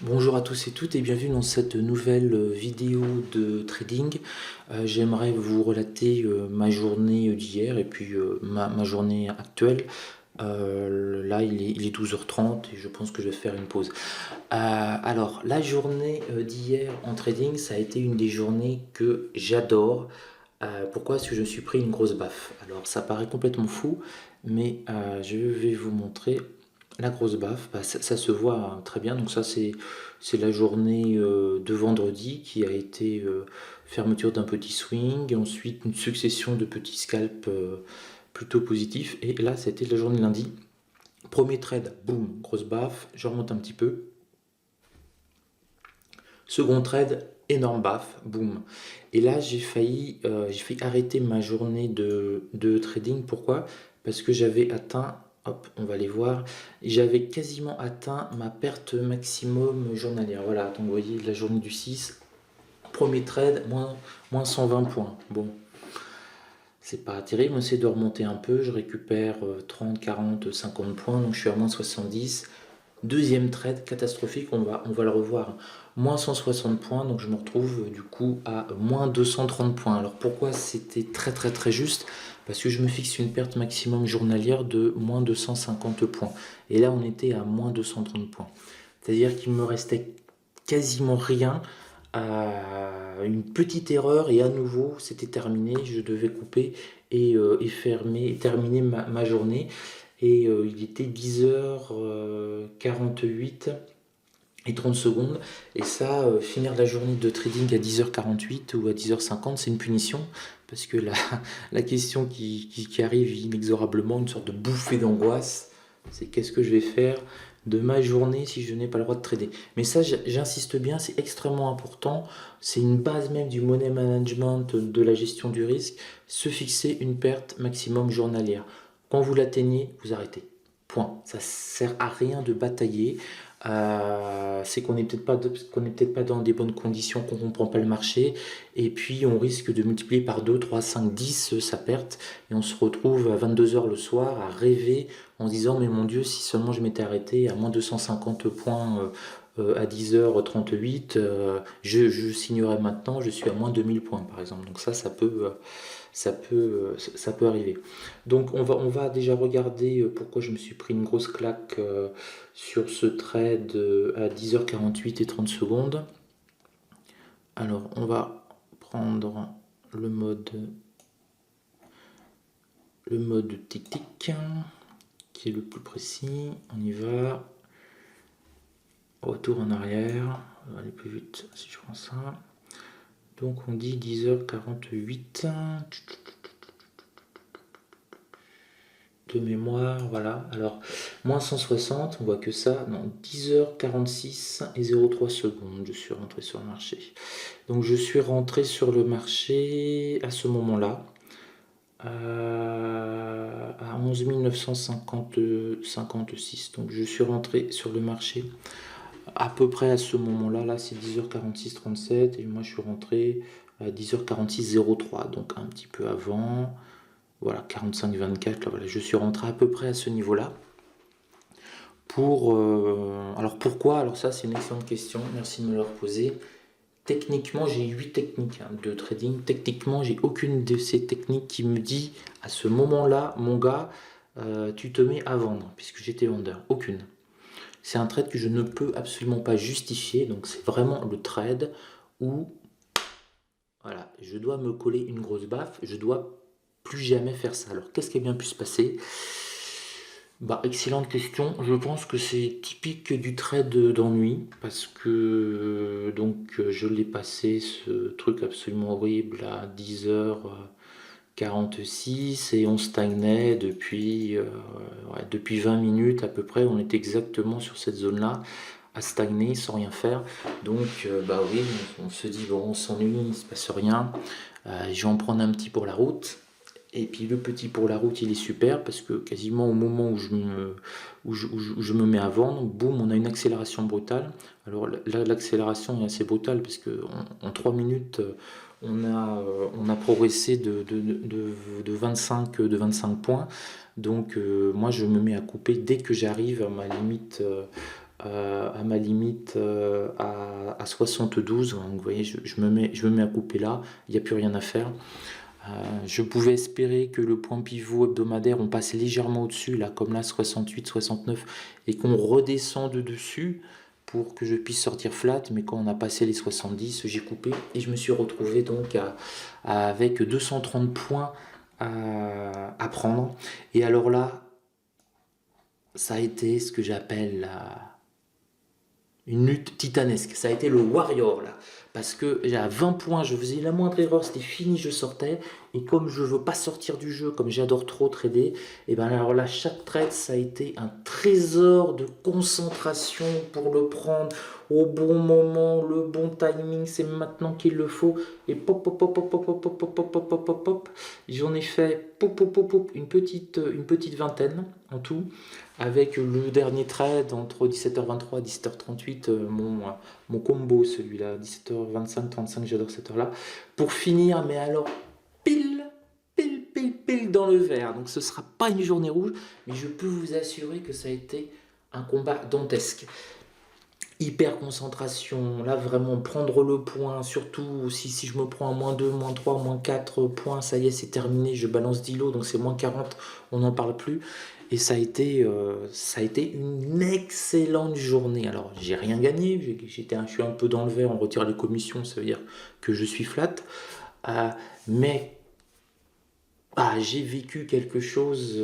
Bonjour à tous et toutes et bienvenue dans cette nouvelle vidéo de trading. J'aimerais vous relater ma journée d'hier et puis ma journée actuelle. Là il est 12h30 et je pense que je vais faire une pause. Alors la journée d'hier en trading, ça a été une des journées que j'adore. Pourquoi? Parce que je me suis pris une grosse baffe. Alors ça paraît complètement fou, mais je vais vous montrer la grosse baffe. Ça se voit hein, très bien. Donc ça c'est la journée de vendredi qui a été fermeture d'un petit swing, et ensuite une succession de petits scalps plutôt positifs. Et là c'était la journée de lundi. Premier trade, boum, grosse baffe, je remonte un petit peu. Second trade, énorme baffe, boum. Et là, j'ai failli arrêter ma journée de trading. Pourquoi? Parce que j'avais atteint, hop, on va aller voir, j'avais quasiment atteint ma perte maximum journalière. Voilà, donc vous voyez, la journée du 6, premier trade, moins 120 points. Bon, c'est pas terrible, on essaie de remonter un peu, je récupère 30, 40, 50 points, donc je suis à moins 70. Deuxième trade catastrophique, on va le revoir. Moins 160 points, donc je me retrouve du coup à moins 230 points. Alors pourquoi c'était très très très juste? Parce que je me fixe une perte maximum journalière de moins 250 points. Et là on était à moins 230 points. C'est-à-dire qu'il me restait quasiment rien. Une petite erreur et à nouveau c'était terminé. Je devais couper et terminer ma journée. Et il était 10h48 et 30 secondes. Et ça, finir la journée de trading à 10h48 ou à 10h50, c'est une punition. Parce que la question qui arrive inexorablement, une sorte de bouffée d'angoisse, c'est qu'est-ce que je vais faire de ma journée si je n'ai pas le droit de trader. Mais ça, j'insiste bien, c'est extrêmement important. C'est une base même du money management, de la gestion du risque. Se fixer une perte maximum journalière. Quand vous l'atteignez, vous arrêtez. Point. Ça sert à rien de batailler. C'est qu'on n'est peut-être pas dans des bonnes conditions, qu'on ne comprend pas le marché, et puis on risque de multiplier par 2, 3, 5, 10 sa perte, et on se retrouve à 22h le soir à rêver en se disant mais mon Dieu, si seulement je m'étais arrêté à moins 250 points à 10h38, je signerais maintenant, je suis à moins 2000 points par exemple. Donc ça peut arriver. Donc on va déjà regarder pourquoi je me suis pris une grosse claque sur ce trade à 10h48 et 30 secondes. Alors on va prendre le mode tic-tic qui est le plus précis. On y va. Retour en arrière. On va aller plus vite si je prends ça. Donc on dit 10h48 de mémoire, voilà. Alors, moins 160, on voit que ça, non, 10h46 et 03 secondes, je suis rentré sur le marché. Donc, je suis rentré sur le marché à ce moment-là, à 11 956. Donc, je suis rentré sur le marché à peu près à ce moment-là, là, c'est 10h46, 37, et moi, je suis rentré à 10h46, 03, donc un petit peu avant. Voilà, 45-24, là, voilà, je suis rentré à peu près à ce niveau-là. Alors pourquoi? Alors ça c'est une excellente question, merci de me le reposer. Techniquement j'ai 8 techniques de trading. Techniquement j'ai aucune de ces techniques qui me dit à ce moment-là, mon gars, tu te mets à vendre, puisque j'étais vendeur. Aucune. C'est un trade que je ne peux absolument pas justifier, donc c'est vraiment le trade où voilà, je dois me coller une grosse baffe, je dois plus jamais faire ça. Alors qu'est-ce qui a bien pu se passer? Bah, excellente question. Je pense que c'est typique du trade d'ennui parce que je l'ai passé ce truc absolument horrible à 10h46 et on stagnait depuis 20 minutes à peu près. On était exactement sur cette zone-là à stagner sans rien faire. Donc bah oui, on se dit bon, on s'ennuie, il se passe rien. Je vais en prendre un petit pour la route. Et puis le petit pour la route, il est super parce que quasiment au moment où je me mets à vendre, boum, on a une accélération brutale. Alors là, l'accélération est assez brutale parce que en 3 minutes, on a progressé de 25 points. Donc moi, je me mets à couper dès que j'arrive à ma limite à ma limite à 72. Donc, vous voyez, je me mets à couper là, il n'y a plus rien à faire. Je pouvais espérer que le point pivot hebdomadaire, on passe légèrement au-dessus, là, comme là, 68, 69, et qu'on redescende dessus pour que je puisse sortir flat. Mais quand on a passé les 70, j'ai coupé et je me suis retrouvé donc avec 230 points à prendre. Et alors là, ça a été ce que j'appelle une lutte titanesque. Ça a été le warrior là. Parce que à 20 points, je faisais la moindre erreur, c'était fini, je sortais. Et comme je veux pas sortir du jeu, comme j'adore trop trader, et ben alors là, chaque trade, ça a été un trésor de concentration pour le prendre au bon moment, le bon timing, c'est maintenant qu'il le faut. Et pop, pop, pop, pop, pop, pop, pop, pop, pop, pop, pop, pop. J'en ai fait pop, pop, pop, pop, une petite vingtaine en tout. Avec le dernier trade entre 17h23 et 17h38, mon combo, celui-là, 17h25, 35, j'adore cette heure-là, pour finir, mais alors pile, pile, pile, pile dans le vert. Donc ce ne sera pas une journée rouge, mais je peux vous assurer que ça a été un combat dantesque. Hyper concentration, là vraiment prendre le point, surtout si je me prends à -2, -3, -4 points, ça y est, c'est terminé, je balance 10 lots, donc c'est -40, on n'en parle plus. Et ça a été une excellente journée. Alors, j'ai rien gagné, je suis un peu dans le vert, on retire les commissions, ça veut dire que je suis flat. Mais j'ai vécu quelque chose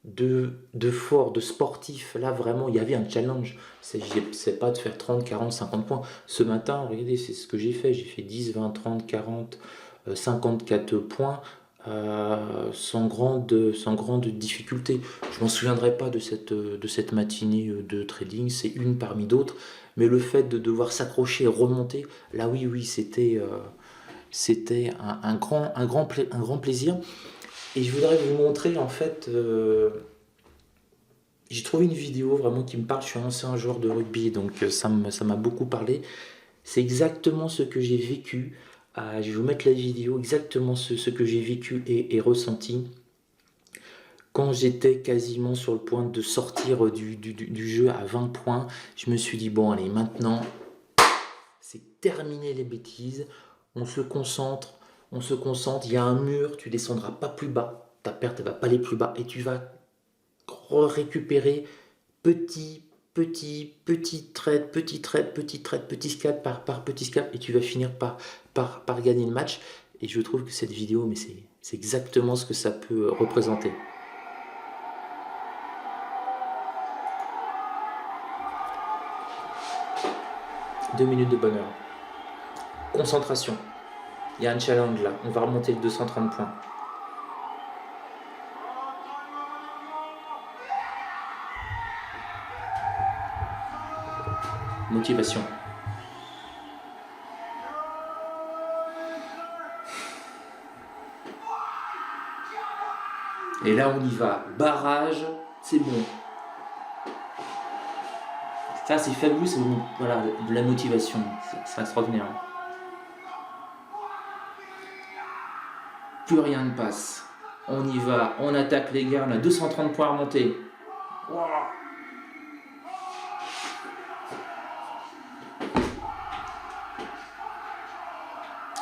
de fort, de sportif. Là, vraiment, il y avait un challenge. C'est pas de faire 30, 40, 50 points. Ce matin, regardez, c'est ce que j'ai fait. J'ai fait 10, 20, 30, 40, 54 points. Sans grande difficulté. Je m'en souviendrai pas de cette matinée de trading, c'est une parmi d'autres, mais le fait de devoir s'accrocher et remonter, là oui, c'était un grand plaisir. Et je voudrais vous montrer en fait, j'ai trouvé une vidéo vraiment qui me parle, je suis un ancien joueur de rugby, donc ça m'a beaucoup parlé. C'est exactement ce que j'ai vécu. Je vais vous mettre la vidéo, exactement ce que j'ai vécu et ressenti quand j'étais quasiment sur le point de sortir du jeu à 20 points. Je me suis dit, bon allez, maintenant, c'est terminé les bêtises, on se concentre, il y a un mur, tu descendras pas plus bas, ta perte ne va pas aller plus bas et tu vas récupérer petit trade, petit scalp par petit scalp, et tu vas finir par gagner le match. Et je trouve que cette vidéo, mais c'est exactement ce que ça peut représenter. Deux minutes de bonheur. Concentration. Il y a un challenge là, on va remonter les 230 points. Motivation. Et là on y va, barrage, c'est bon. Ça c'est fabuleux, c'est bon. Voilà, de la motivation, c'est extraordinaire. Plus rien ne passe. On y va, on attaque les gars, on a 230 points à remonter. Wow.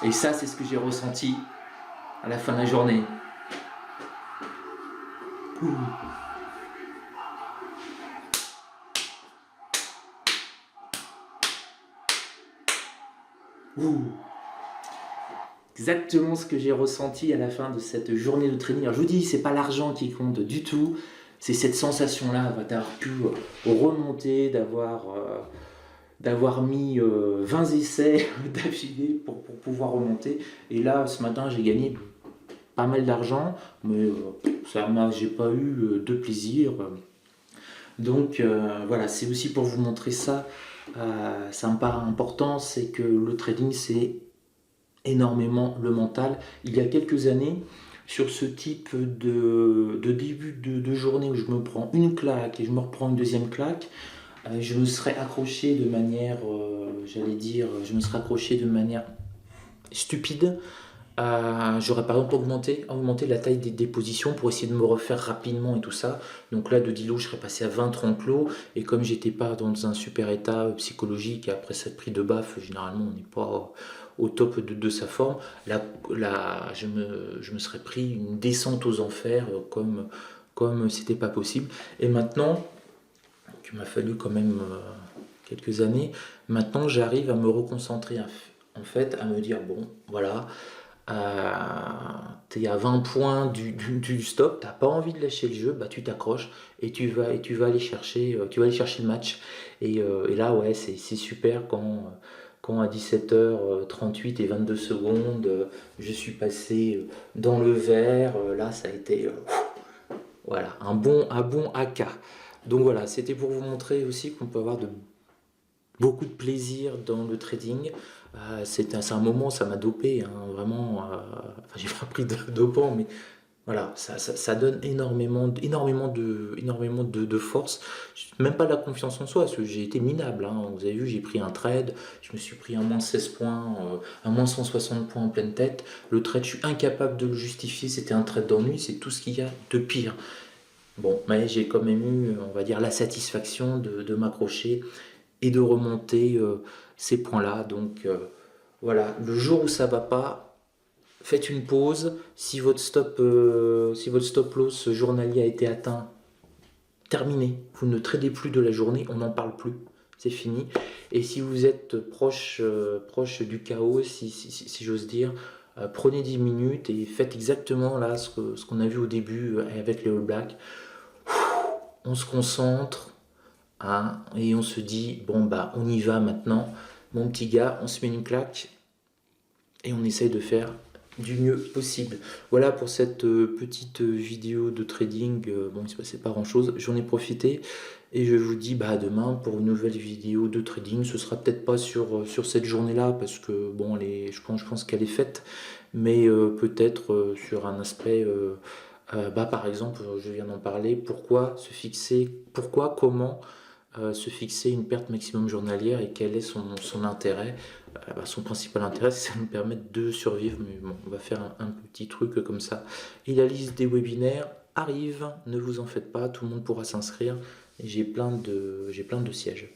Et ça, c'est ce que j'ai ressenti à la fin de la journée. Ouh. Ouh. Exactement ce que j'ai ressenti à la fin de cette journée de training. Alors, je vous dis, c'est pas l'argent qui compte du tout, c'est cette sensation-là d'avoir pu remonter, d'avoir mis 20 essais d'affilée pour pouvoir remonter. Et là, ce matin, j'ai gagné pas mal d'argent, mais j'ai pas eu de plaisir. Donc voilà, c'est aussi pour vous montrer ça. Ça me paraît important, c'est que le trading, c'est énormément le mental. Il y a quelques années, sur ce type de début de journée où je me prends une claque et je me reprends une deuxième claque, je me serais accroché de manière, je me serais accroché de manière stupide. J'aurais par exemple augmenté la taille des positions pour essayer de me refaire rapidement et tout ça. Donc là, de 10 lots, je serais passé à 20-30 lots. Et comme j'étais pas dans un super état psychologique, et après cette prise de baffe, généralement, on n'est pas au top de sa forme. Là, je me serais pris une descente aux enfers comme c'était pas possible. Et maintenant, qu'il m'a fallu quand même quelques années, maintenant j'arrive à me reconcentrer en fait, à me dire, bon, voilà, t'es à 20 points du stop, t'as pas envie de lâcher le jeu, bah tu t'accroches et tu vas aller chercher le match. Et là, ouais, c'est super quand à 17h38 et 22 secondes, je suis passé dans le vert. Là, ça a été voilà, un bon AK. Donc voilà, c'était pour vous montrer aussi qu'on peut avoir beaucoup de plaisir dans le trading. C'est un moment, ça m'a dopé, hein, vraiment. Enfin, j'ai pas pris de dopant, mais voilà, ça donne énormément de force. Même pas de la confiance en soi, parce que j'ai été minable, hein. Vous avez vu, j'ai pris un trade, je me suis pris un moins 16 points, un moins 160 points en pleine tête. Le trade, je suis incapable de le justifier, c'était un trade d'ennui, c'est tout ce qu'il y a de pire. Bon, mais j'ai quand même eu, on va dire, la satisfaction de m'accrocher et de remonter ces points-là. Donc voilà, le jour où ça va pas, faites une pause. Si votre stop loss journalier a été atteint, terminé. Vous ne tradez plus de la journée, on n'en parle plus. C'est fini. Et si vous êtes proche du chaos, si j'ose dire, prenez 10 minutes et faites exactement là ce qu'on a vu au début avec les All Blacks. On se concentre, hein, et on se dit, bon bah on y va maintenant, mon petit gars, on se met une claque et on essaye de faire du mieux possible. Voilà pour cette petite vidéo de trading. Bon, il ne se passait pas grand chose, j'en ai profité et je vous dis bah à demain pour une nouvelle vidéo de trading. Ce sera peut-être pas sur cette journée là parce que bon, je pense qu'elle est faite, mais peut-être sur un aspect bah, par exemple, je viens d'en parler, comment se fixer une perte maximum journalière et quel est son intérêt. Bah, son principal intérêt, c'est que ça nous permettre de survivre, mais bon, on va faire un petit truc comme ça. Et la liste des webinaires arrive, ne vous en faites pas, tout le monde pourra s'inscrire, et j'ai plein de sièges.